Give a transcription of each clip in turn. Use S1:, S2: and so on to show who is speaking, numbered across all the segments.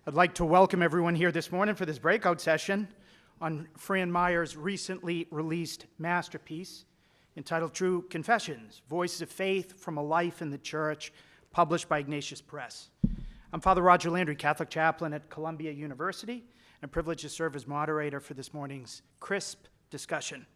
S1: I'd like to welcome everyone here this morning for this breakout session on Fran Maier's recently released masterpiece entitled True Confessions, Voices of Faith from a Life in the Church, published by Ignatius Press. I'm Father Roger Landry, Catholic chaplain at Columbia University, and I'm privileged to serve as moderator for this morning's crisp discussion.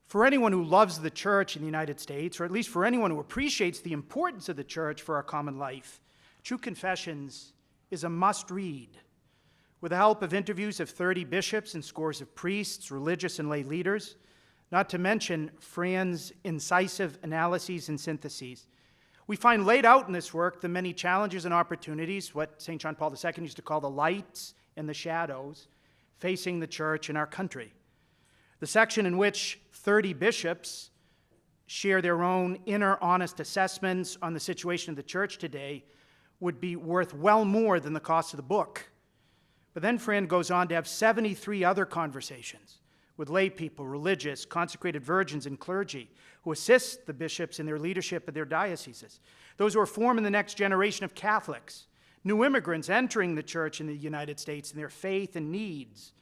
S1: For anyone who loves the church in the United States, or at least for anyone who appreciates the importance of the church for our common life, True Confessions is a must-read. With the help of interviews of 30 bishops and scores of priests, religious and lay leaders, not to mention Fran's incisive analyses and syntheses, we find laid out in this work the many challenges and opportunities, what St. John Paul II used to call the lights and the shadows, facing the church in our country. The section in which 30 bishops share their own inner honest assessments on the situation of the church today would be worth well more than the cost of the book. But then Fran goes on to have 73 other conversations with lay people, religious, consecrated virgins, and clergy who assist the bishops in their leadership of their dioceses, those who are forming the next generation of Catholics, new immigrants entering the church in the United States and their faith and needs,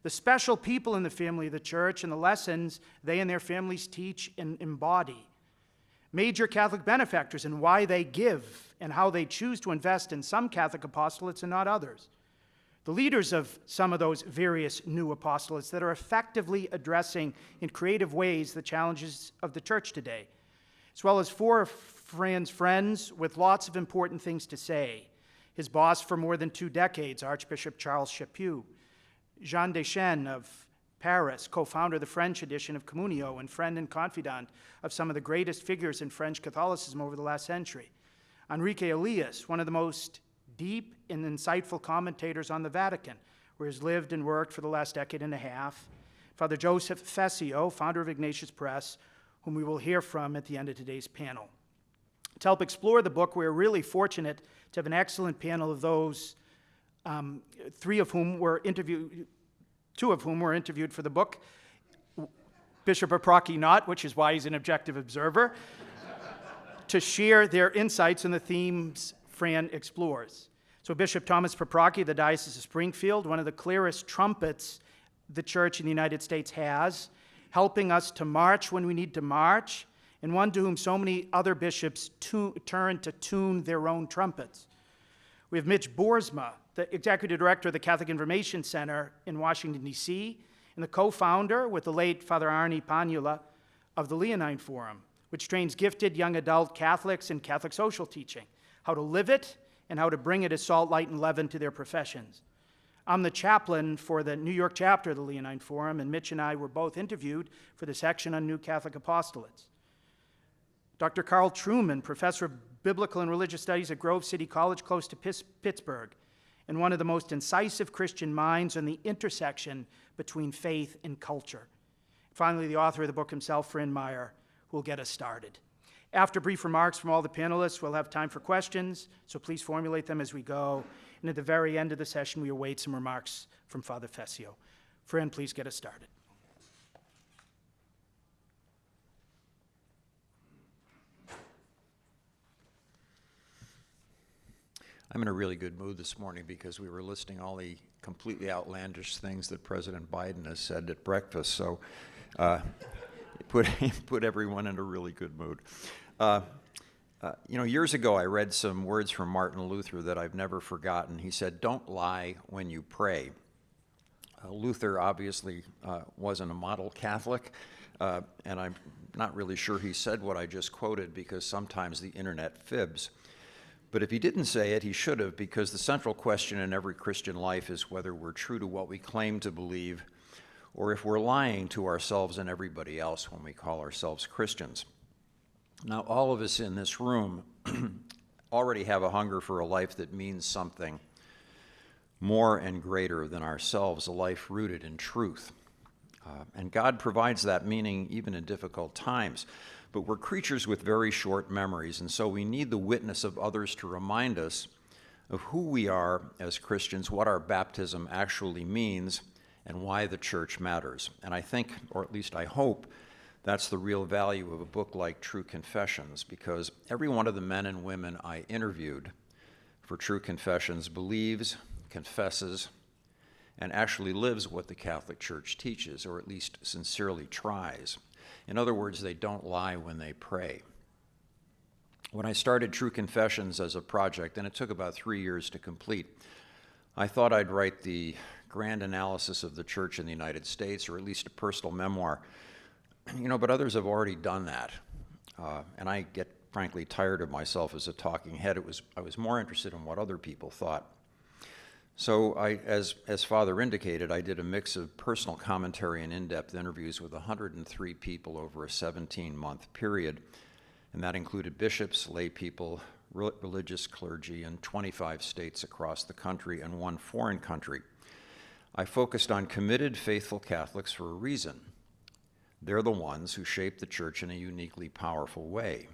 S1: the special people in the family of the church and the lessons they and their families teach and embody, major Catholic benefactors and why they give and how they choose to invest in some Catholic apostolates and not others, the leaders of some of those various new apostolates that are effectively addressing in creative ways the challenges of the church today, as well as four of Fran's friends with lots of important things to say. His boss for more than 2 decades, Archbishop Charles Chaput, Jean Deschênes of Paris, co-founder of the French edition of Communio and friend and confidant of some of the greatest figures in French Catholicism over the last century. Enrique Elias, one of the most deep and insightful commentators on the Vatican, where he's lived and worked for the last decade and a half. Father Joseph Fessio, founder of Ignatius Press, whom we will hear from at the end of today's panel. To help explore the book, we're really fortunate to have an excellent panel of those, 2 of whom were interviewed for the book. Bishop Paprocki not, which is why he's an objective observer, to share their insights on the themes Fran explores. So Bishop Thomas Paprocki, the Diocese of Springfield, one of the clearest trumpets the church in the United States has, helping us to march when we need to march, and one to whom so many other bishops turn to tune their own trumpets. We have Mitch Boersma, the Executive Director of the Catholic Information Center in Washington, D.C., and the co-founder with the late Father Arnie Panula of the Leonine Forum, which trains gifted young adult Catholics in Catholic social teaching, how to live it and how to bring it as salt, light, and leaven to their professions. I'm the chaplain for the New York chapter of the Leonine Forum, and Mitch and I were both interviewed for the section on New Catholic Apostolates. Dr. Carl Truman, professor of biblical and religious studies at Grove City College close to Pittsburgh, and one of the most incisive Christian minds on the intersection between faith and culture. Finally, the author of the book himself, Fran Maier, who will get us started. After brief remarks from all the panelists, we'll have time for questions, so please formulate them as we go. And at the very end of the session, we await some remarks from Father Fessio. Fran, please get us started.
S2: I'm in a really good mood this morning because we were listing all the completely outlandish things that President Biden has said at breakfast, so put everyone in a really good mood. Years ago I read some words from Martin Luther that I've never forgotten. He said, "Don't lie when you pray." Luther obviously wasn't a model Catholic, and I'm not really sure he said what I just quoted because sometimes the internet fibs. But if he didn't say it, he should have, because the central question in every Christian life is whether we're true to what we claim to believe or if we're lying to ourselves and everybody else when we call ourselves Christians. Now, all of us in this room already have a hunger for a life that means something more and greater than ourselves, a life rooted in truth. And God provides that meaning even in difficult times. But we're creatures with very short memories, and so we need the witness of others to remind us of who we are as Christians, what our baptism actually means, and why the church matters. And I think, or at least I hope, that's the real value of a book like True Confessions, because every one of the men and women I interviewed for True Confessions believes, confesses, and actually lives what the Catholic Church teaches, or at least sincerely tries. In other words, they don't lie when they pray. When I started True Confessions as a project, and it took about 3 years to complete, I thought I'd write the grand analysis of the Church in the United States, or at least a personal memoir. But others have already done that. And I get, frankly, tired of myself as a talking head. I was more interested in what other people thought. So as Father indicated, I did a mix of personal commentary and in-depth interviews with 103 people over a 17-month period. And that included bishops, lay people, religious clergy in 25 states across the country and one foreign country. I focused on committed, faithful Catholics for a reason. They're the ones who shape the Church in a uniquely powerful way.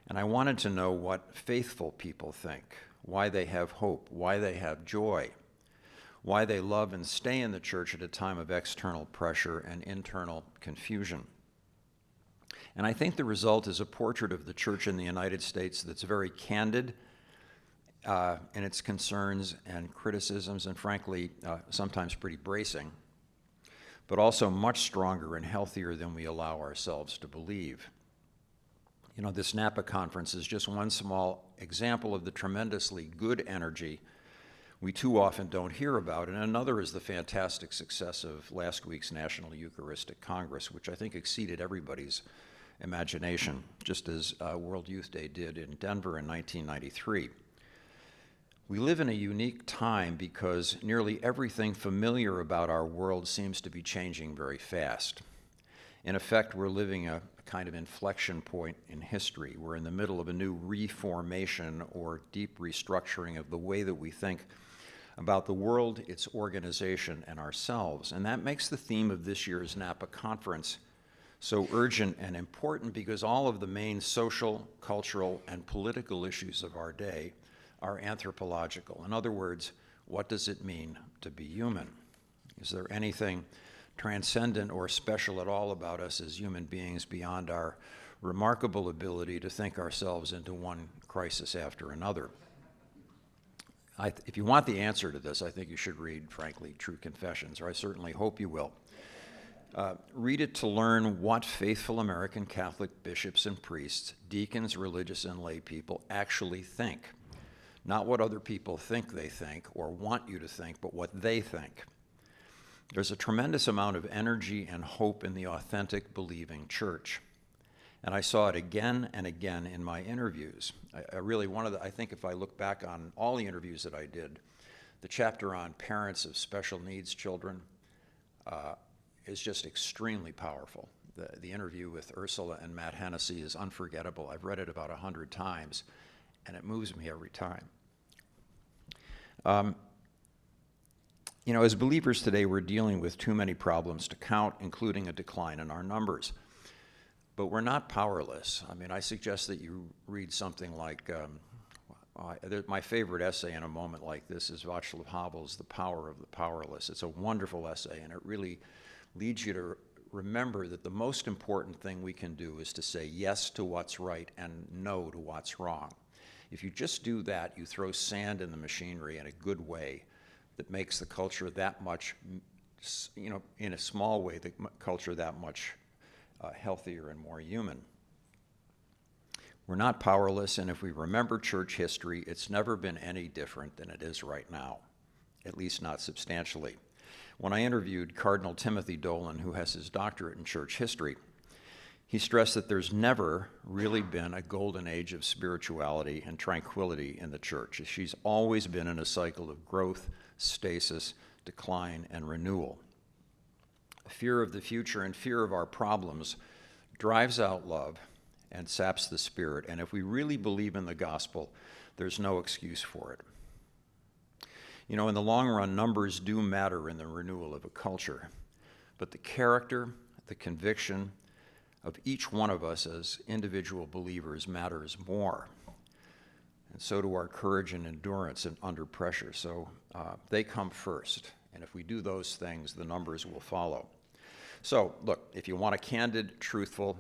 S2: And I wanted to know what faithful people think, why they have hope, why they have joy, why they love and stay in the Church at a time of external pressure and internal confusion. And I think the result is a portrait of the Church in the United States that's very candid in its concerns and criticisms, and frankly, sometimes pretty bracing, but also much stronger and healthier than we allow ourselves to believe. This Napa conference is just one small example of the tremendously good energy we too often don't hear about, and another is the fantastic success of last week's National Eucharistic Congress, which I think exceeded everybody's imagination, just as World Youth Day did in Denver in 1993. We live in a unique time because nearly everything familiar about our world seems to be changing very fast. In effect, we're living a kind of inflection point in history. We're in the middle of a new reformation or deep restructuring of the way that we think about the world, its organization, and ourselves. And that makes the theme of this year's Napa Conference so urgent and important because all of the main social, cultural, and political issues of our day are anthropological. In other words, what does it mean to be human? Is there anything transcendent or special at all about us as human beings beyond our remarkable ability to think ourselves into one crisis after another? If you want the answer to this, I think you should read, frankly, True Confessions, or I certainly hope you will. Read it to learn what faithful American Catholic bishops and priests, deacons, religious, and lay people actually think. Not what other people think they think or want you to think, but what they think. There's a tremendous amount of energy and hope in the authentic, believing Church. And I saw it again and again in my interviews. I think if I look back on all the interviews that I did, the chapter on parents of special needs children is just extremely powerful. The interview with Ursula and Matt Hennessy is unforgettable. I've read it about 100 times, and it moves me every time. As believers today, we're dealing with too many problems to count, including a decline in our numbers. But we're not powerless. I suggest that you read something like, my favorite essay in a moment like this is Václav Havel's The Power of the Powerless. It's a wonderful essay, and it really leads you to remember that the most important thing we can do is to say yes to what's right and no to what's wrong. If you just do that, you throw sand in the machinery in a good way that makes the culture that much, in a small way, the culture that much healthier and more human. We're not powerless, and if we remember church history, it's never been any different than it is right now, at least not substantially. When I interviewed Cardinal Timothy Dolan, who has his doctorate in church history, he stressed that there's never really been a golden age of spirituality and tranquility in the church. She's always been in a cycle of growth, stasis, decline, and renewal. Fear of the future and fear of our problems drives out love and saps the spirit, and if we really believe in the gospel, there's no excuse for it. In the long run, numbers do matter in the renewal of a culture, but the character, the conviction of each one of us as individual believers matters more. And so do our courage and endurance under pressure. So they come first. And if we do those things, the numbers will follow. So look, if you want a candid, truthful,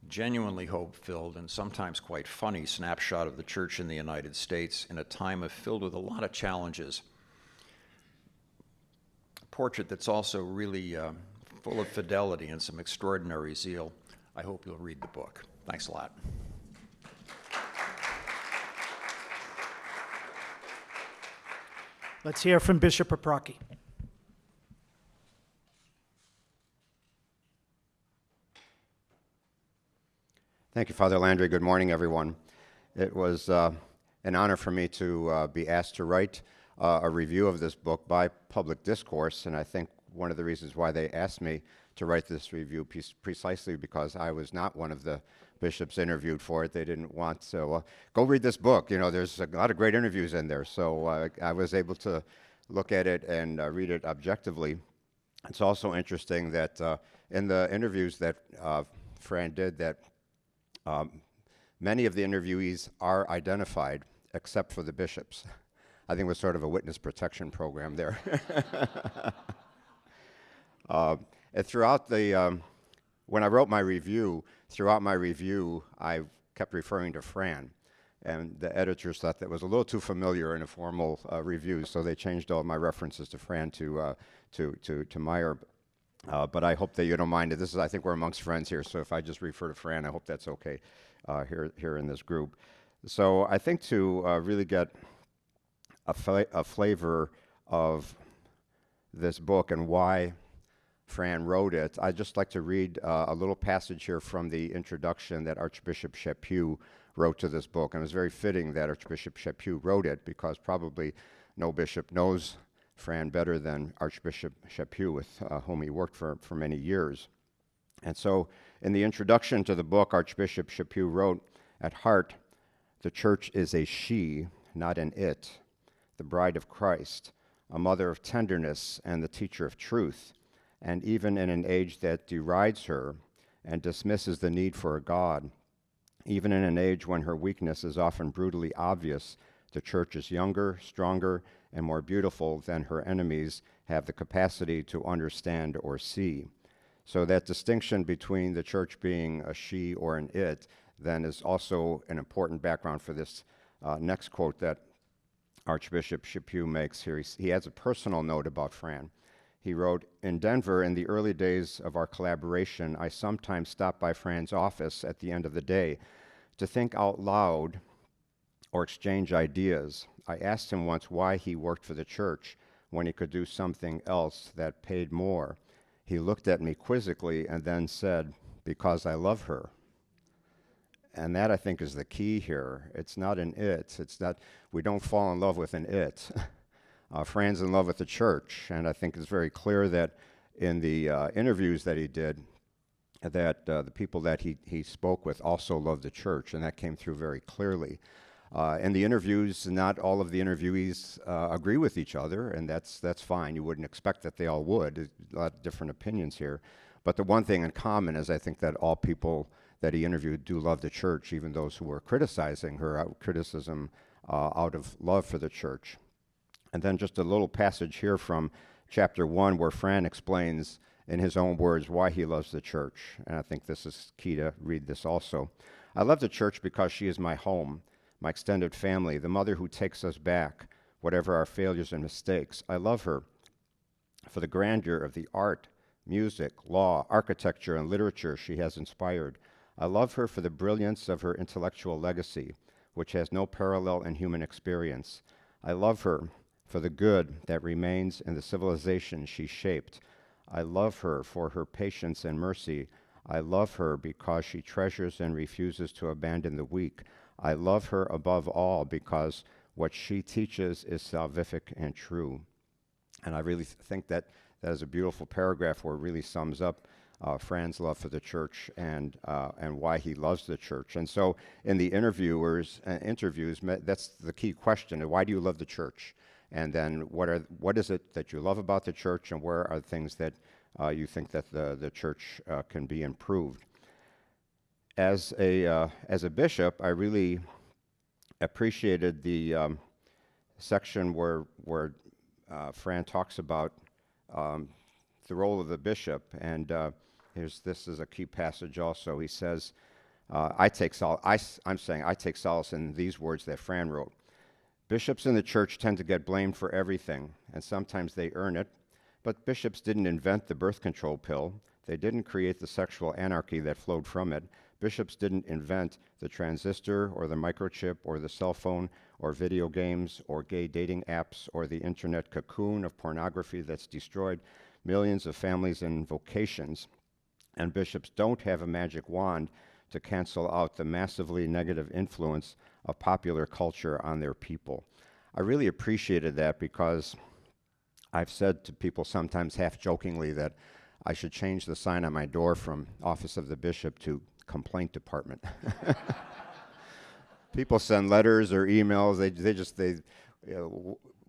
S2: genuinely hope-filled and sometimes quite funny snapshot of the church in the United States in a time filled with a lot of challenges. A portrait that's also really full of fidelity and some extraordinary zeal. I hope you'll read the book. Thanks a lot.
S1: Let's hear from Bishop Paprocki.
S3: Thank you, Father Landry. Good morning, everyone. It was an honor for me to be asked to write a review of this book by Public Discourse, and I think one of the reasons why they asked me to write this review precisely because I was not one of the bishops interviewed for it. They didn't want to go read this book. You know, there's a lot of great interviews in there, so I was able to look at it and read it objectively. It's also interesting that in the interviews that Fran did, that many of the interviewees are identified except for the bishops. I think it was sort of a witness protection program there. And throughout the, when I wrote my review, throughout my review, I kept referring to Fran. And the editors thought that was a little too familiar in a formal review, so they changed all my references to Fran to Maier. But I hope that you don't mind it. This is, I think we're amongst friends here, so if I just refer to Fran, I hope that's okay here in this group. So I think to really get a flavor of this book and why Fran wrote it, I'd just like to read a little passage here from the introduction that Archbishop Chaput wrote to this book. And it was very fitting that Archbishop Chaput wrote it because probably no bishop knows Fran better than Archbishop Chaput, with whom he worked for many years. And so in the introduction to the book, Archbishop Chaput wrote, "At heart, the church is a she, not an it, the bride of Christ, a mother of tenderness and the teacher of truth. And even in an age that derides her and dismisses the need for a God, even in an age when her weakness is often brutally obvious, the church is younger, stronger, and more beautiful than her enemies have the capacity to understand or see." So that distinction between the church being a she or an it then is also an important background for this next quote that Archbishop Chaput makes here. He adds a personal note about Fran. He wrote, "In Denver, in the early days of our collaboration, I sometimes stopped by Fran's office at the end of the day to think out loud or exchange ideas. I asked him once why he worked for the church when he could do something else that paid more. He looked at me quizzically and then said, 'Because I love her.'" And that, I think, is the key here. It's not an it. It's not, we don't fall in love with an it. Fran's in love with the church, and I think it's very clear that in the interviews that he did, that the people that he spoke with also loved the church, and that came through very clearly. In the interviews, not all of the interviewees agree with each other, and that's fine. You wouldn't expect that they all would. There's a lot of different opinions here. But the one thing in common is I think that all people that he interviewed do love the church, even those who were criticizing her, criticism out of love for the church. And then just a little passage here from chapter 1 where Fran explains in his own words why he loves the church. And I think this is key to read this also. "I love the church because she is my home, my extended family, the mother who takes us back, whatever our failures and mistakes. I love her for the grandeur of the art, music, law, architecture, and literature she has inspired. I love her for the brilliance of her intellectual legacy, which has no parallel in human experience. I love her for the good that remains in the civilization she shaped. I love her for her patience and mercy. I love her because she treasures and refuses to abandon the weak. I love her above all because what she teaches is salvific and true." And I really think that that is a beautiful paragraph where it really sums up Fran's love for the church and why he loves the church. And so in the interviews, that's the key question: why do you love the church? And then what is it that you love about the church, and where are the things that you think that the church can be improved? As a bishop, I really appreciated the section where Fran talks about the role of the bishop, and this is a key passage also. He says, I'm saying I take solace in these words that Fran wrote. Bishops in the church tend to get blamed for everything, and sometimes they earn it, but bishops didn't invent the birth control pill. They didn't create the sexual anarchy that flowed from it. Bishops didn't invent the transistor or the microchip or the cell phone or video games or gay dating apps or the internet cocoon of pornography that's destroyed millions of families and vocations. And bishops don't have a magic wand to cancel out the massively negative influence of popular culture on their people. I really appreciated that because I've said to people sometimes half-jokingly that I should change the sign on my door from Office of the Bishop to Complaint Department. People send letters or emails.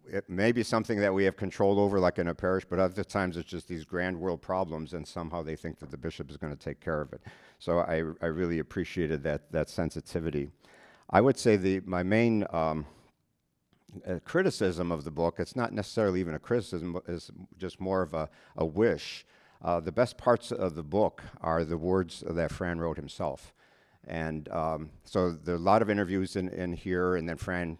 S3: It may be something that we have control over, like in a parish, but other times it's just these grand world problems, and somehow they think that the bishop is going to take care of it. So I really appreciated that sensitivity. I would say my main criticism of the book, it's not necessarily even a criticism, is just more of a wish. The best parts of the book are the words that Fran wrote himself. And so there are a lot of interviews in here, and then Fran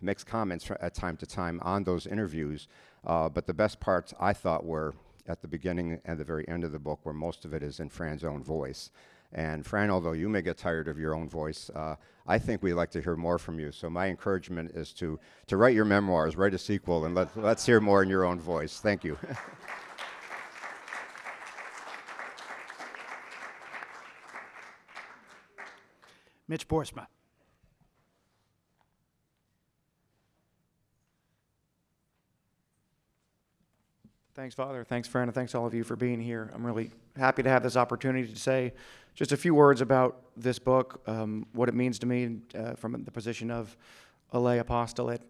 S3: makes comments at time to time on those interviews. But the best parts, I thought, were at the beginning and the very end of the book, where most of it is in Fran's own voice. And Fran, although you may get tired of your own voice, I think we'd like to hear more from you. So my encouragement is to write your memoirs, write a sequel, and let's hear more in your own voice. Thank you.
S1: Mitch Boersma.
S4: Thanks, Father. Thanks, Fran, and thanks all of you for being here. I'm really happy to have this opportunity to say just a few words about this book, what it means to me from the position of a lay apostolate.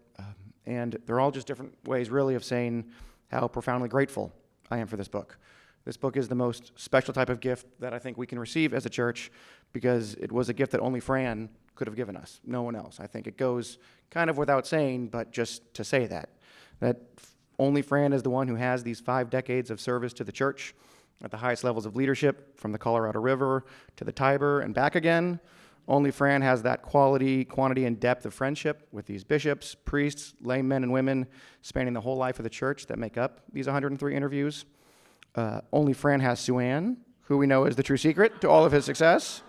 S4: And they're all just different ways, really, of saying how profoundly grateful I am for this book. This book is the most special type of gift that I think we can receive as a church, because it was a gift that only Fran could have given us, no one else. I think it goes kind of without saying, but just to say that only Fran is the one who has these 5 decades of service to the church at the highest levels of leadership, from the Colorado River to the Tiber and back again. Only Fran has that quality, quantity, and depth of friendship with these bishops, priests, lay men and women spanning the whole life of the church that make up these 103 interviews. Only Fran has Sue-Ann, who we know is the true secret to all of his success.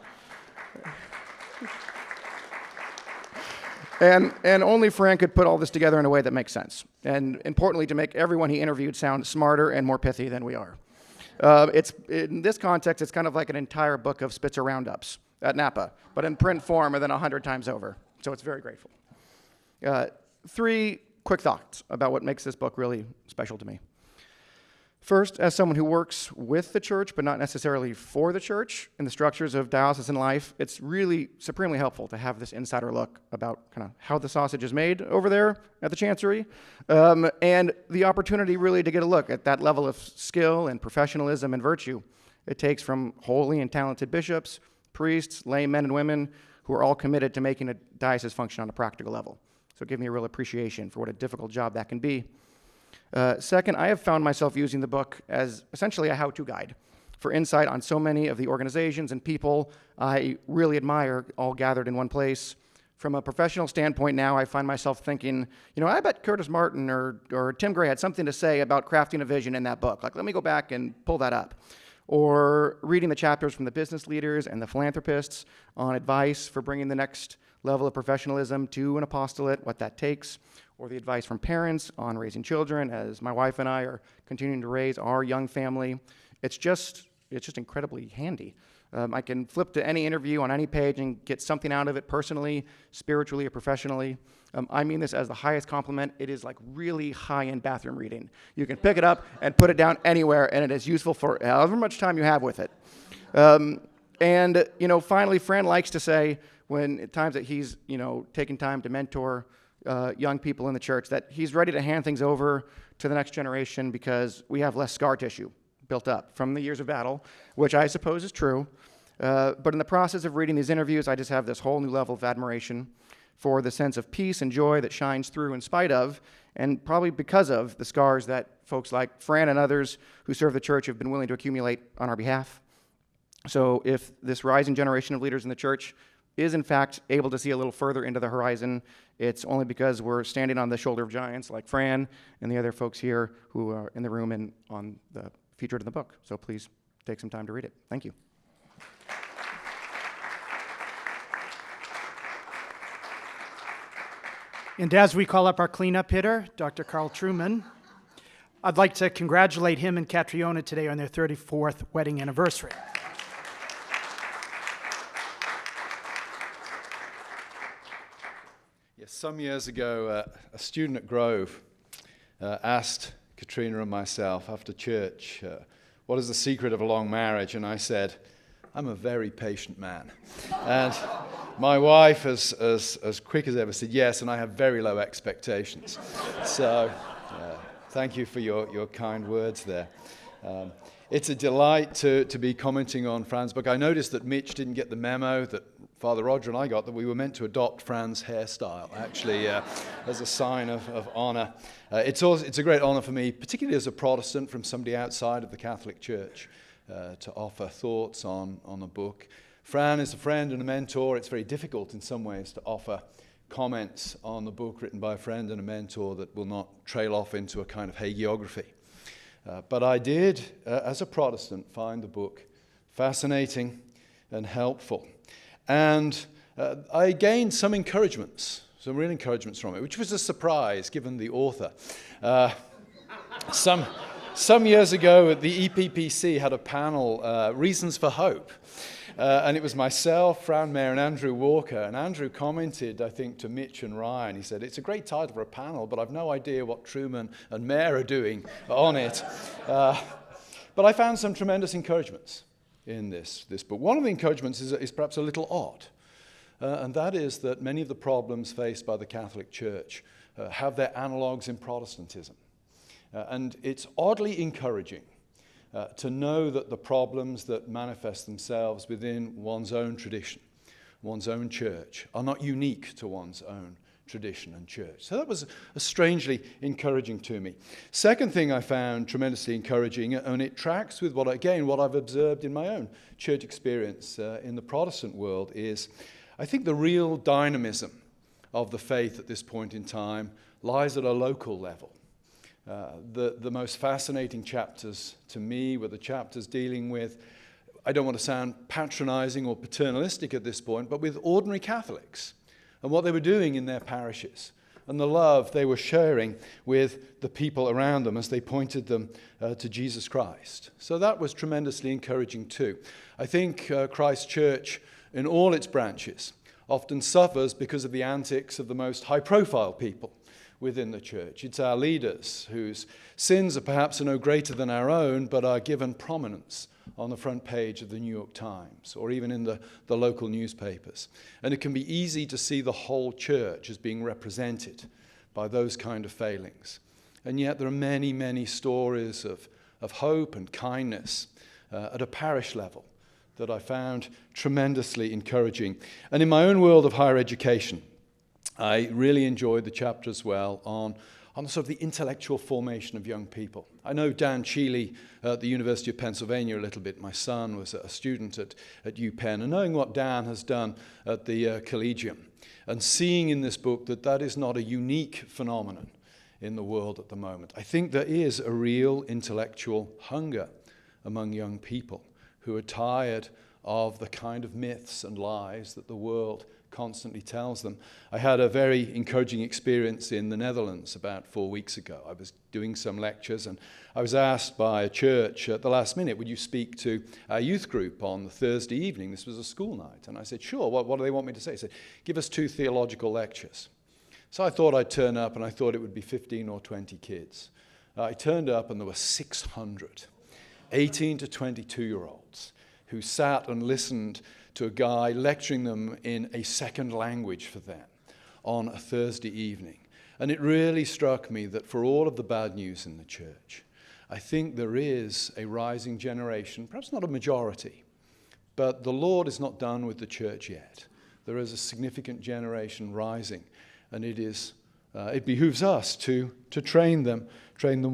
S4: And only Fran could put all this together in a way that makes sense. And importantly, to make everyone he interviewed sound smarter and more pithy than we are. In this context, it's kind of like an entire book of Spitzer roundups at Napa, but in print form and then 100 times over. So it's very grateful. 3 quick thoughts about what makes this book really special to me. First, as someone who works with the church, but not necessarily for the church, in the structures of diocesan life, it's really supremely helpful to have this insider look about kind of how the sausage is made over there at the Chancery, and the opportunity really to get a look at that level of skill and professionalism and virtue it takes from holy and talented bishops, priests, lay men and women who are all committed to making a diocese function on a practical level. So give me a real appreciation for what a difficult job that can be. Second, I have found myself using the book as essentially a how-to guide for insight on so many of the organizations and people I really admire, all gathered in one place. From a professional standpoint now, I find myself thinking, I bet Curtis Martin or Tim Gray had something to say about crafting a vision in that book. Like, let me go back and pull that up. Or reading the chapters from the business leaders and the philanthropists on advice for bringing the next level of professionalism to an apostolate, what that takes. Or the advice from parents on raising children, as my wife and I are continuing to raise our young family. It's just incredibly handy. I can flip to any interview on any page and get something out of it personally, spiritually, or professionally. I mean this as the highest compliment. It is like really high-end bathroom reading. You can pick it up and put it down anywhere, and it is useful for however much time you have with it. And finally, Fran likes to say, when at times that he's taking time to mentor young people in the church, that he's ready to hand things over to the next generation because we have less scar tissue built up from the years of battle, which I suppose is true. But in the process of reading these interviews, I just have this whole new level of admiration for the sense of peace and joy that shines through in spite of, and probably because of, the scars that folks like Fran and others who serve the church have been willing to accumulate on our behalf. So if this rising generation of leaders in the church is in fact able to see a little further into the horizon, it's only because we're standing on the shoulder of giants like Fran and the other folks here who are in the room and on the featured in the book. So please take some time to read it. Thank you.
S1: And as we call up our cleanup hitter, Dr. Carl Truman, I'd like to congratulate him and Catriona today on their 34th wedding anniversary.
S5: Yes, some years ago, a student at Grove asked Katrina and myself after church, what is the secret of a long marriage? And I said, I'm a very patient man. And my wife, as quick as ever, said yes, and I have very low expectations. So thank you for your kind words there. It's a delight to be commenting on Fran's book. I noticed that Mitch didn't get the memo that Father Roger and I got, that we were meant to adopt Fran's hairstyle, actually, as a sign of honor. It's a great honor for me, particularly as a Protestant from somebody outside of the Catholic Church, to offer thoughts on a book. Fran is a friend and a mentor. It's very difficult in some ways to offer comments on the book written by a friend and a mentor that will not trail off into a kind of hagiography. But I did, as a Protestant, find the book fascinating and helpful. And I gained some encouragements, some real encouragements from it, which was a surprise given the author. Some years ago, the EPPC had a panel, Reasons for Hope. And it was myself, Fran, Maier, and Andrew Walker. And Andrew commented, I think, to Mitch and Ryan. He said, it's a great title for a panel, but I've no idea what Truman and Maier are doing on it. But I found some tremendous encouragements in this book. One of the encouragements is perhaps a little odd. And that is that many of the problems faced by the Catholic Church have their analogues in Protestantism. And it's oddly encouraging to know that the problems that manifest themselves within one's own tradition, one's own church, are not unique to one's own tradition and church. So that was strangely encouraging to me. Second thing I found tremendously encouraging, and it tracks with what I've observed in my own church experience in the Protestant world, is I think the real dynamism of the faith at this point in time lies at a local level. The most fascinating chapters to me were the chapters dealing with, I don't want to sound patronizing or paternalistic at this point, but with ordinary Catholics and what they were doing in their parishes and the love they were sharing with the people around them as they pointed them to Jesus Christ. So that was tremendously encouraging too. I think Christ Church, in all its branches, often suffers because of the antics of the most high-profile people within the church. It's our leaders whose sins are perhaps no greater than our own, but are given prominence on the front page of the New York Times or even in the local newspapers. And it can be easy to see the whole church as being represented by those kind of failings. And yet there are many, many stories of hope and kindness at a parish level that I found tremendously encouraging. And in my own world of higher education, I really enjoyed the chapter as well on sort of the intellectual formation of young people. I know Dan Cheeley at the University of Pennsylvania a little bit. My son was a student at UPenn, and knowing what Dan has done at the Collegium, and seeing in this book that is not a unique phenomenon in the world at the moment. I think there is a real intellectual hunger among young people who are tired of the kind of myths and lies that the world constantly tells them. I had a very encouraging experience in the Netherlands about 4 weeks ago. I was doing some lectures and I was asked by a church at the last minute, would you speak to our youth group on the Thursday evening? This was a school night. And I said, sure, what do they want me to say? He said, give us 2 theological lectures. So I thought I'd turn up and I thought it would be 15 or 20 kids. I turned up and there were 600, 18 to 22-year-olds who sat and listened to a guy lecturing them in a second language for them on a Thursday evening. And it really struck me that for all of the bad news in the church, I think there is a rising generation, perhaps not a majority, but the Lord is not done with the church yet. There is a significant generation rising, and it behooves us to train them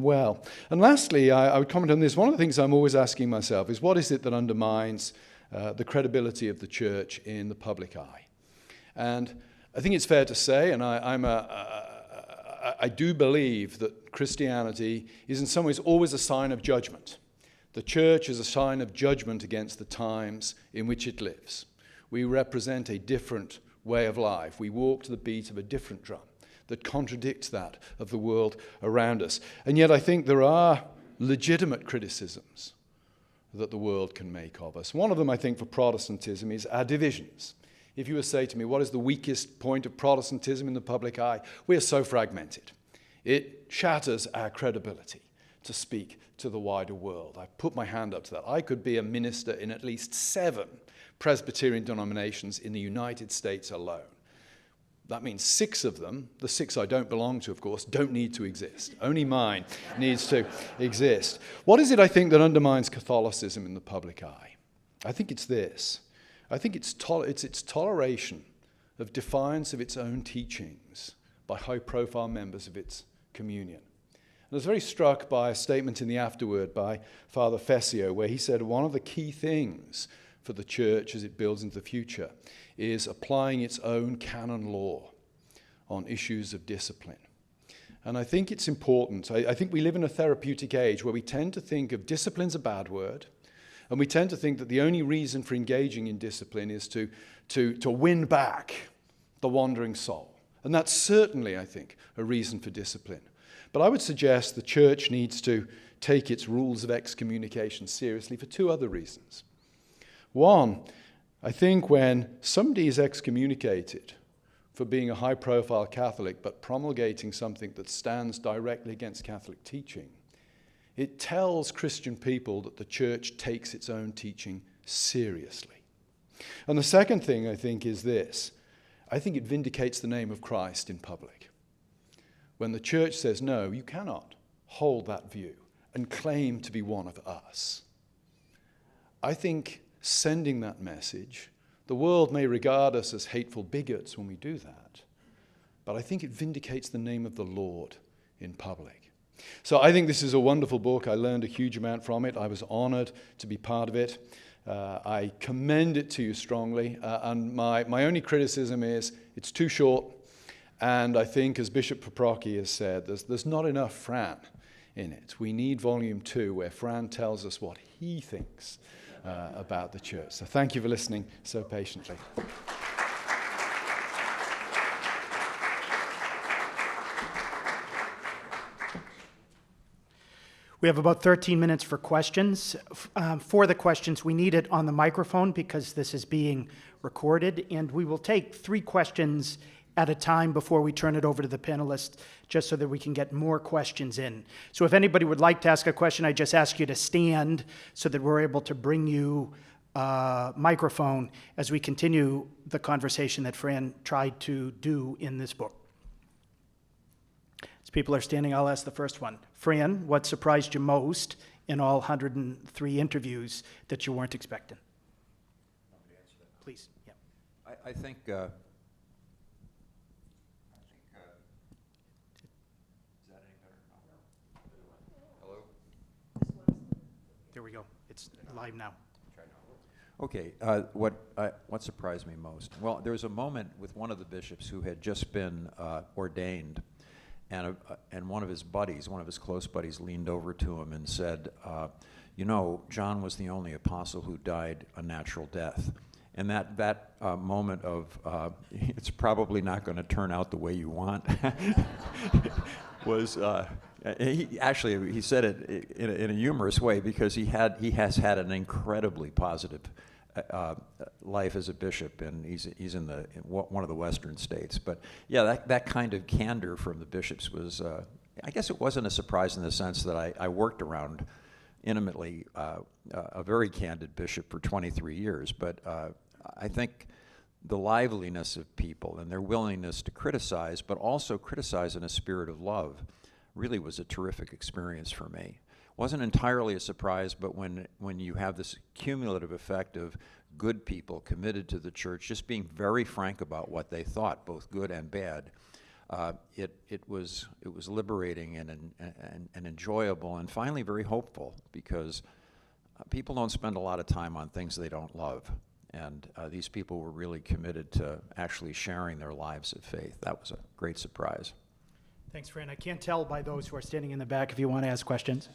S5: well. And lastly, I would comment on this. One of the things I'm always asking myself is what is it that undermines the credibility of the church in the public eye. And I think it's fair to say, and I do believe that Christianity is in some ways always a sign of judgment. The church is a sign of judgment against the times in which it lives. We represent a different way of life. We walk to the beat of a different drum that contradicts that of the world around us. And yet I think there are legitimate criticisms that the world can make of us. One of them, I think, for Protestantism is our divisions. If you were to say to me, what is the weakest point of Protestantism in the public eye? We are so fragmented. It shatters our credibility to speak to the wider world. I put my hand up to that. I could be a minister in at least 7 Presbyterian denominations in the United States alone. That means 6 of them, the 6 I don't belong to, of course, don't need to exist. Only mine needs to exist. What is it, I think, that undermines Catholicism in the public eye? I think it's this. I think it's its toleration of defiance of its own teachings by high-profile members of its communion. And I was very struck by a statement in the afterword by Father Fessio, where he said one of the key things for the church as it builds into the future is applying its own canon law on issues of discipline. And I think it's important. I think we live in a therapeutic age where we tend to think of discipline's a bad word, and we tend to think that the only reason for engaging in discipline is to win back the wandering soul. And that's certainly, I think, a reason for discipline. But I would suggest the church needs to take its rules of excommunication seriously for 2 other reasons. One, I think when somebody is excommunicated for being a high-profile Catholic but promulgating something that stands directly against Catholic teaching, it tells Christian people that the church takes its own teaching seriously. And the second thing, I think, is this. I think it vindicates the name of Christ in public. When the church says, no, you cannot hold that view and claim to be one of us. I think sending that message, the world may regard us as hateful bigots when we do that, but I think it vindicates the name of the Lord in public. So I think this is a wonderful book. I learned a huge amount from it. I was honored to be part of it. I commend it to you strongly. And my only criticism is it's too short. And I think, as Bishop Paprocki has said, there's not enough Fran in it. We need volume 2, where Fran tells us what he thinks about the church. So thank you for listening so patiently.
S1: We have about 13 minutes for questions. For the questions, we need it on the microphone because this is being recorded, and we will take 3 questions at a time before we turn it over to the panelists, just so that we can get more questions in. So if anybody would like to ask a question, I just ask you to stand so that we're able to bring you a microphone as we continue the conversation that Fran tried to do in this book. As people are standing, I'll ask the first one. Fran, what surprised you most in all 103 interviews that you weren't expecting? Please. Yeah.
S2: I think is that any better? Hello?
S1: There we go. It's live now.
S2: Okay, what surprised me most? Well, there was a moment with one of the bishops who had just been ordained, and one of his buddies, one of his close buddies, leaned over to him and said, you know, John was the only apostle who died a natural death. And that moment of, it's probably not going to turn out the way you want, was, he said it in a humorous way, because he has had an incredibly positive life as a bishop, and he's in one of the western states. But yeah, that kind of candor from the bishops was, I guess it wasn't a surprise in the sense that I worked around intimately a very candid bishop for 23 years, but I think the liveliness of people and their willingness to criticize, but also criticize in a spirit of love, really was a terrific experience for me. Wasn't entirely a surprise, but when you have this cumulative effect of good people committed to the church, just being very frank about what they thought, both good and bad, it was liberating and enjoyable, and finally very hopeful, because people don't spend a lot of time on things they don't love. And these people were really committed to actually sharing their lives of faith. That was a great surprise.
S1: Thanks, Fran. I can't tell by those who are standing in the back if you want to ask questions.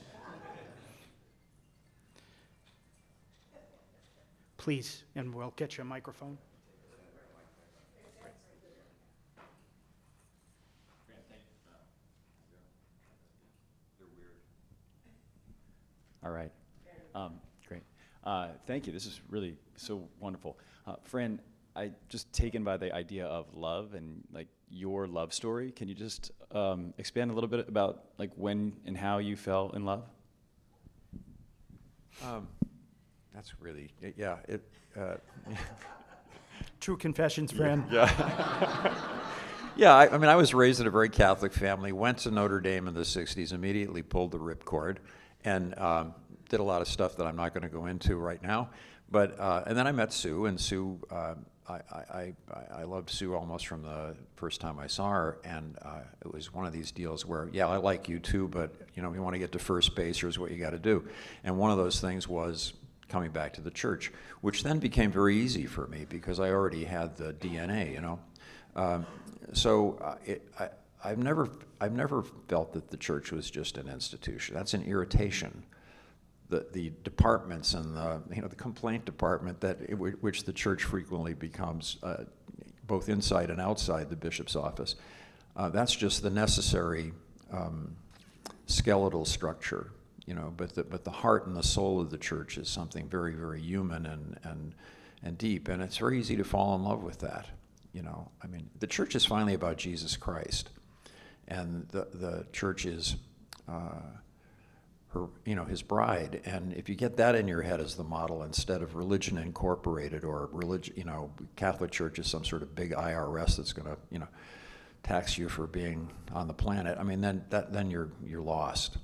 S1: Please, and we'll get you a microphone.
S6: All right. Great. Thank you. This is really so wonderful. Fran, I just taken by the idea of love and like your love story. Can you just expand a little bit about like when and how you fell in love?
S2: That's really, yeah.
S1: True confessions, Fran.
S2: Yeah, I mean, I was raised in a very Catholic family, went to Notre Dame in the 60s, immediately pulled the ripcord, and did a lot of stuff that I'm not going to go into right now. But and then I met Sue, and Sue, I loved Sue almost from the first time I saw her, and it was one of these deals where, yeah, I like you too, but you know, you want to get to first base, here's what you got to do. And one of those things was coming back to the church, which then became very easy for me because I already had the DNA, you know. I've never felt that the church was just an institution. That's an irritation. The departments and the complaint department which the church frequently becomes, both inside and outside the bishop's office. That's just the necessary skeletal structure, you know. But the heart and the soul of the church is something very, very human and deep, and it's very easy to fall in love with that. You know, I mean, the church is finally about Jesus Christ, and the church is his bride. And if you get that in your head as the model instead of religion incorporated or religion, you know, Catholic Church is some sort of big IRS that's going to, you know, tax you for being on the planet. I mean, then you're lost.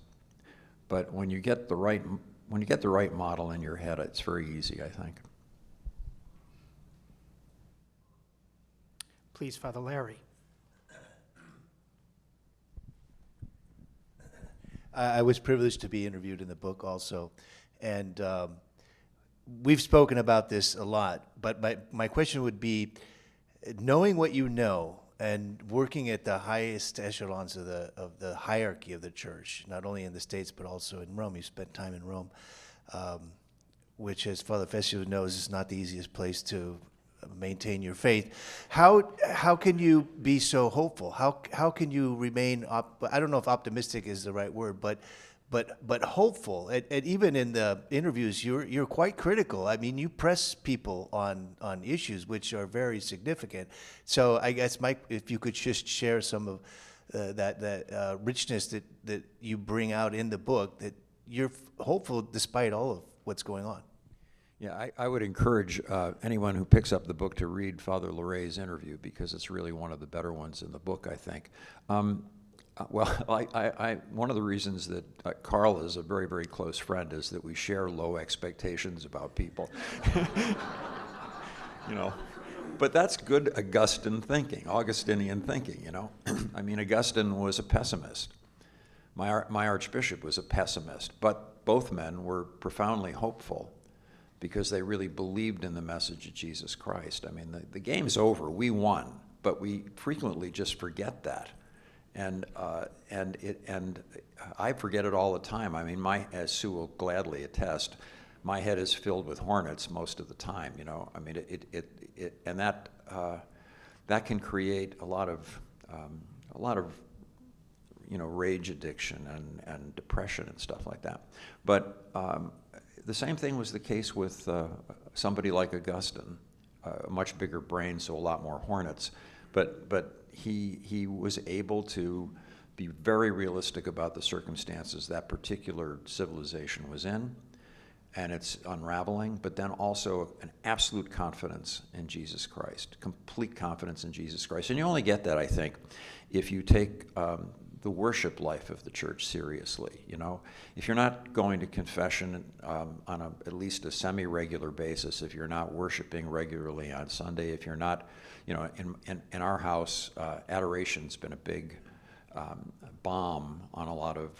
S2: But when you get the right model in your head, it's very easy, I think.
S1: Please, Father Larry.
S7: I was privileged to be interviewed in the book also, and we've spoken about this a lot, but my question would be, knowing what you know and working at the highest echelons of the hierarchy of the church, not only in the States but also in Rome. You spent time in Rome, which, as Father Fessio knows, is not the easiest place to maintain your faith. How can you be so hopeful? How can you remain I don't know if optimistic is the right word, but hopeful? And even in the interviews, you're quite critical. I mean, you press people on issues which are very significant. So I guess, Mike, if you could just share some of that richness that you bring out in the book, that you're hopeful despite all of what's going on.
S2: Yeah, I would encourage anyone who picks up the book to read Father Laray's interview, because it's really one of the better ones in the book, I think. One of the reasons that Carl is a very, very close friend is that we share low expectations about people. You know, but that's good Augustinian thinking, you know. I mean, Augustine was a pessimist. My archbishop was a pessimist, but both men were profoundly hopeful, because they really believed in the message of Jesus Christ. I mean, the game's over. We won, but we frequently just forget that, and I forget it all the time. I mean, as Sue will gladly attest, my head is filled with hornets most of the time. You know, I mean, that can create a lot of you know, rage addiction and depression and stuff like that. But the same thing was the case with somebody like Augustine, a much bigger brain, so a lot more hornets. But he was able to be very realistic about the circumstances that particular civilization was in, and its unraveling, but then also an absolute confidence in Jesus Christ, complete confidence in Jesus Christ. And you only get that, I think, if you take the worship life of the church seriously. You know, if you're not going to confession on at least a semi-regular basis, if you're not worshiping regularly on Sunday, if you're not, you know, in our house, adoration's been a big balm on a lot of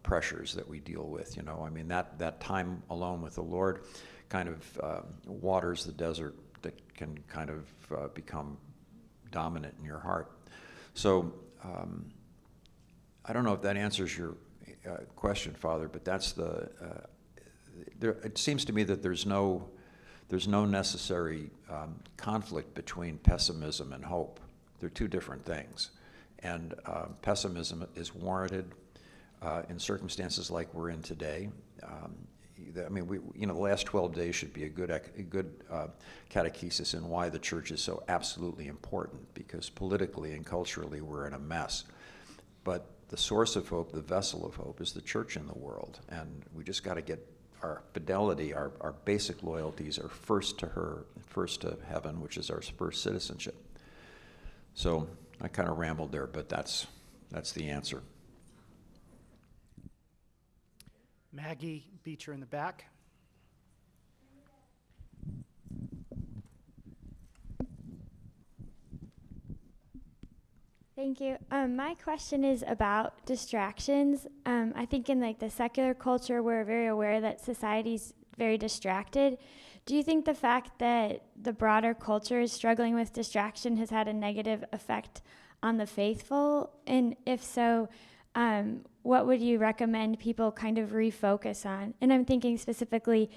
S2: pressures that we deal with. You know, I mean, that time alone with the Lord kind of waters the desert that can kind of become dominant in your heart. So I don't know if that answers your question, Father, but that's it seems to me that there's no necessary conflict between pessimism and hope. They're two different things. And pessimism is warranted in circumstances like we're in today. I mean, the last 12 days should be a good catechesis in why the church is so absolutely important, because politically and culturally we're in a mess. But the source of hope, the vessel of hope, is the church in the world. And we just got to get our fidelity, our basic loyalties are first to her, first to heaven, which is our first citizenship. So I kind of rambled there, but that's the answer.
S1: Maggie Beecher in the back.
S8: Thank you. My question is about distractions. I think in the secular culture, we're very aware that society's very distracted. Do you think the fact that the broader culture is struggling with distraction has had a negative effect on the faithful? And if so, what would you recommend people kind of refocus on? And I'm thinking specifically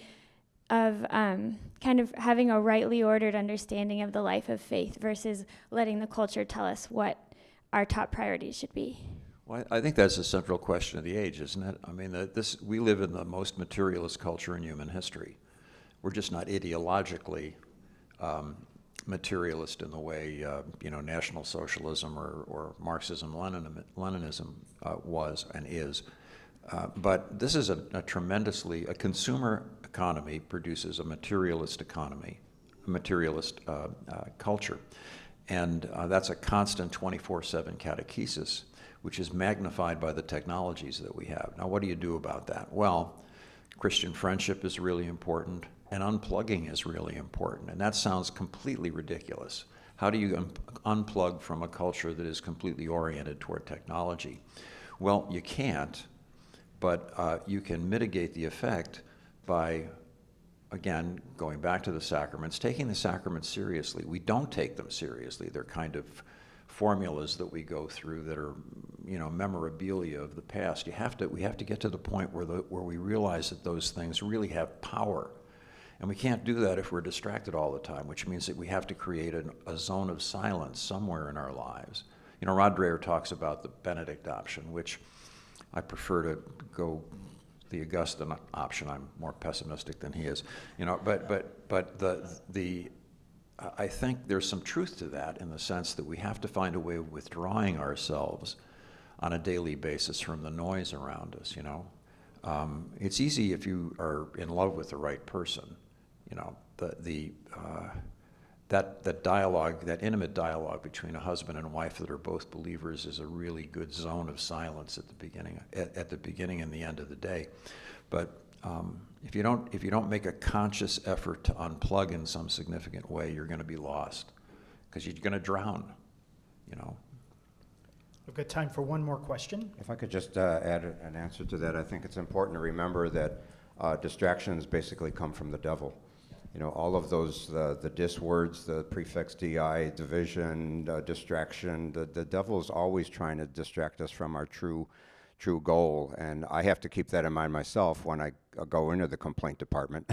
S8: of kind of having a rightly ordered understanding of the life of faith versus letting the culture tell us what our top priorities should be.
S2: Well, I think that's a central question of the age, isn't it? I mean, we live in the most materialist culture in human history. We're just not ideologically materialist in the way National Socialism or Marxism, Leninism was and is. But this is a consumer economy produces a materialist economy, a materialist culture. And that's a constant 24/7 catechesis, which is magnified by the technologies that we have. Now, what do you do about that? Well, Christian friendship is really important, and unplugging is really important. And that sounds completely ridiculous. How do you unplug from a culture that is completely oriented toward technology? Well, you can't, but you can mitigate the effect by, again, going back to the sacraments, taking the sacraments seriously. We don't take them seriously. They're kind of formulas that we go through that are, memorabilia of the past. We have to get to the point where we realize that those things really have power. And we can't do that if we're distracted all the time, which means that we have to create a zone of silence somewhere in our lives. Rod Dreher talks about the Benedict option, which I prefer to go the Augustine option. I'm more pessimistic than he is, but I think there's some truth to that in the sense that we have to find a way of withdrawing ourselves on a daily basis from the noise around us. It's easy if you are in love with the right person. That dialogue, that intimate dialogue between a husband and wife that are both believers is a really good zone of silence at the beginning and the end of the day. But if you don't make a conscious effort to unplug in some significant way, you're going to be lost because you're going to drown.
S1: We've got time for one more question.
S3: If I could just add an answer to that, I think it's important to remember that distractions basically come from the devil. All of those, the dis words, the prefix di, division, distraction, the devil is always trying to distract us from our true goal. And I have to keep that in mind myself when I go into the complaint department,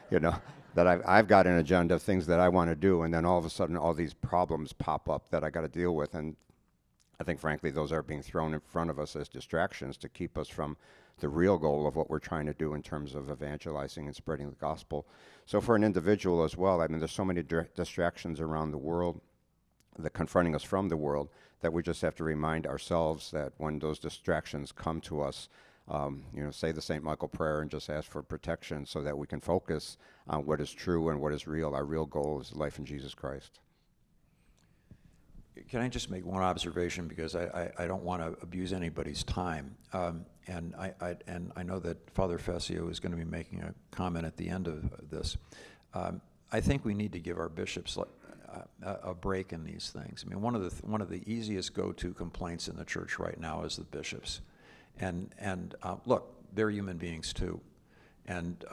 S3: that I've got an agenda of things that I want to do, and then all of a sudden all these problems pop up that I got to deal with. And I think, frankly, those are being thrown in front of us as distractions to keep us from the real goal of what we're trying to do in terms of evangelizing and spreading the gospel. So for an individual as well, I mean, there's so many distractions around the world that confronting us from the world that we just have to remind ourselves that when those distractions come to us, say the St. Michael prayer and just ask for protection so that we can focus on what is true and what is real. Our real goal is life in Jesus Christ.
S2: Can I just make one observation, because I don't want to abuse anybody's time, and I know that Father Fessio is going to be making a comment at the end of this. I think we need to give our bishops a break in these things. I mean, one of the easiest go-to complaints in the church right now is the bishops, and look, they're human beings too, and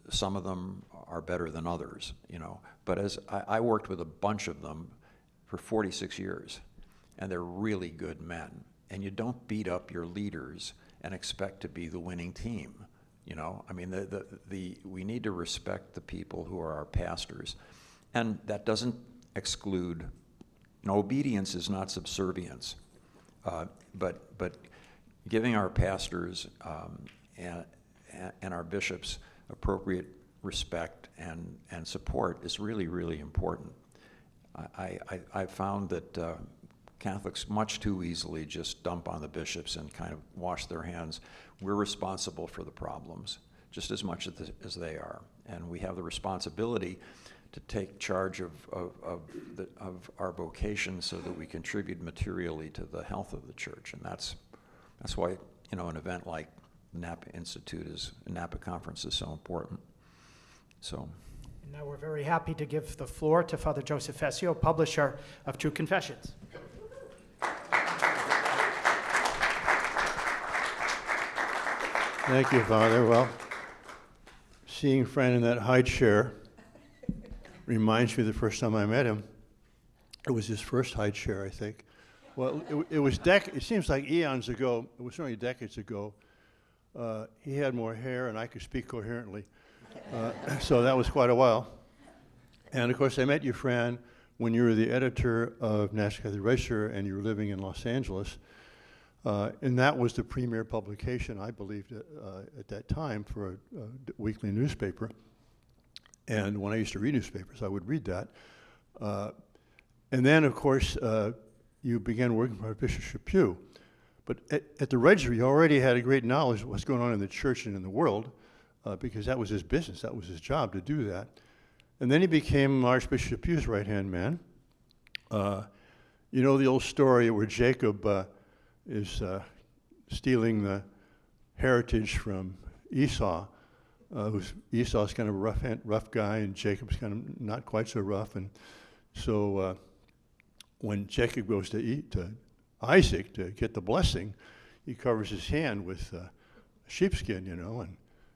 S2: some of them are better than others, you know. But as I worked with a bunch of them for 46 years, and they're really good men. And you don't beat up your leaders and expect to be the winning team, you know. I mean, we need to respect the people who are our pastors, and that doesn't exclude. Obedience is not subservience, but giving our pastors and our bishops appropriate respect and support is really, really important. I found that Catholics much too easily just dump on the bishops and kind of wash their hands. We're responsible for the problems just as much as they are, and we have the responsibility to take charge of our vocation so that we contribute materially to the health of the church, and that's why, you know, an event like Napa Institute Napa Conference is so important. So.
S1: Now we're very happy to give the floor to Father Joseph Fessio, publisher of True Confessions.
S9: Thank you, Father. Well, seeing Fran in that high chair reminds me of the first time I met him. It was his first high chair, I think. Well, it seems like eons ago. It was certainly decades ago. He had more hair, and I could speak coherently. So that was quite a while. And of course, I met you, Fran, when you were the editor of National Catholic Register and you were living in Los Angeles. And that was the premier publication, I believed, at that time for a weekly newspaper. And when I used to read newspapers, I would read that. And then, of course, you began working for Bishop Chaput. But at the Register, you already had a great knowledge of what's going on in the church and in the world, because that was his business, that was his job to do that. And then he became Archbishop Chaput's right-hand man. You know the old story where Jacob is stealing the heritage from Esau. Esau's kind of a rough guy, and Jacob's kind of not quite so rough. And so when Jacob goes to Isaac to get the blessing, he covers his hand with sheepskin, you know,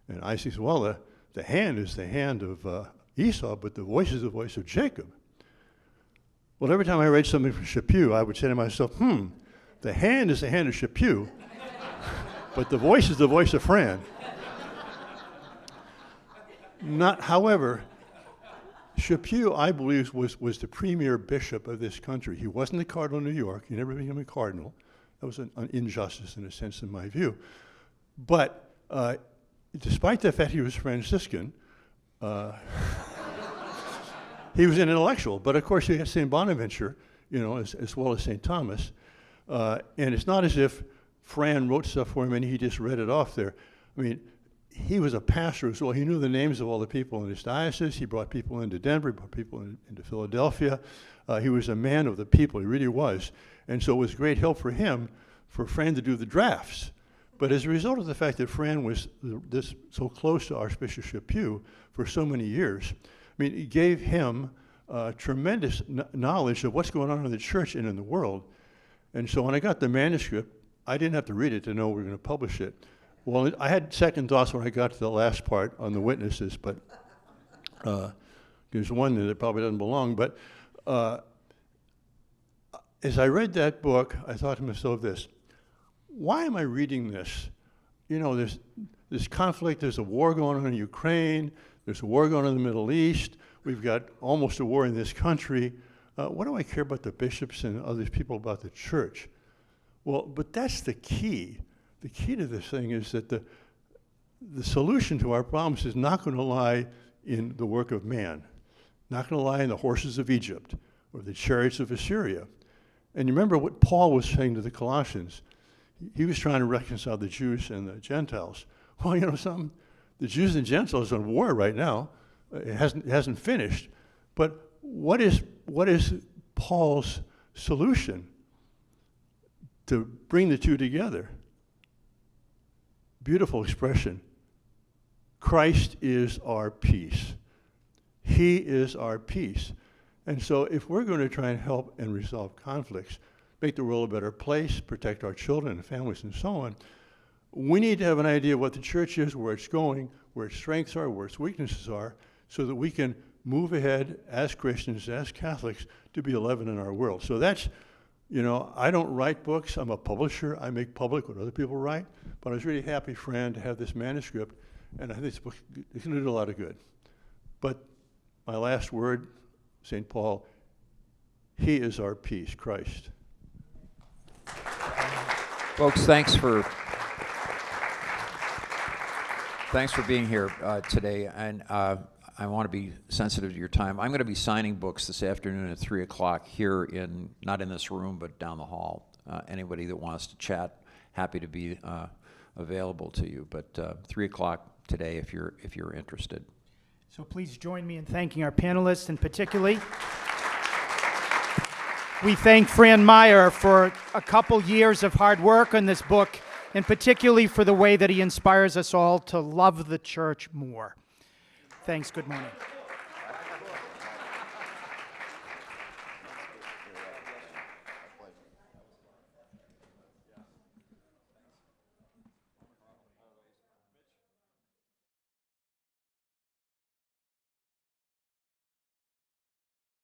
S9: and Isaac says, well, the hand is the hand of Esau, but the voice is the voice of Jacob. Well, every time I read something from Chaput, I would say to myself, the hand is the hand of Chaput, but the voice is the voice of Fran. However, Chaput, I believe, was the premier bishop of this country. He wasn't the cardinal of New York. He never became a cardinal. That was an injustice, in a sense, in my view. But despite the fact he was Franciscan, he was an intellectual. But of course, you had St. Bonaventure, you know, as well as St. Thomas. And it's not as if Fran wrote stuff for him and he just read it off there. I mean, he was a pastor as well. He knew the names of all the people in his diocese. He brought people into Denver, he brought people into Philadelphia. He was a man of the people, he really was. And so it was great help for him, for Fran to do the drafts. But as a result of the fact that Fran was so close to Archbishop Chaput for so many years, I mean, it gave him tremendous knowledge of what's going on in the church and in the world. And so when I got the manuscript, I didn't have to read it to know we were going to publish it. Well, I had second thoughts when I got to the last part on the witnesses, but there's one that probably doesn't belong. But as I read that book, I thought to myself this: why am I reading this? You know, there's this conflict, there's a war going on in Ukraine, there's a war going on in the Middle East, we've got almost a war in this country. What do I care about the bishops and other people about the church? Well, but that's the key. The key to this thing is that the solution to our problems is not going to lie in the work of man, not going to lie in the horses of Egypt or the chariots of Assyria. And you remember what Paul was saying to the Colossians. He was trying to reconcile the Jews and the Gentiles. Well, you know something? The Jews and Gentiles are in war right now. It hasn't finished. But what is Paul's solution to bring the two together? Beautiful expression. Christ is our peace. He is our peace. And so if we're going to try and help and resolve conflicts, make the world a better place, protect our children and families and so on, we need to have an idea of what the church is, where it's going, where its strengths are, where its weaknesses are, so that we can move ahead as Christians, as Catholics, to be a leaven in our world. So that's, you know, I don't write books. I'm a publisher. I make public what other people write. But I was really happy, Fran, to have this manuscript, and I think this book is going to do a lot of good. But my last word, St. Paul, he is our peace, Christ.
S2: Folks, thanks for being here today, and I want to be sensitive to your time. I'm going to be signing books this afternoon at 3 o'clock here not in this room, but down the hall. Anybody that wants to chat, happy to be available to you. But 3 o'clock today, if you're interested.
S1: So please join me in thanking our panelists, and particularly we thank Fran Maier for a couple years of hard work on this book, and particularly for the way that he inspires us all to love the church more. Thanks. Good morning.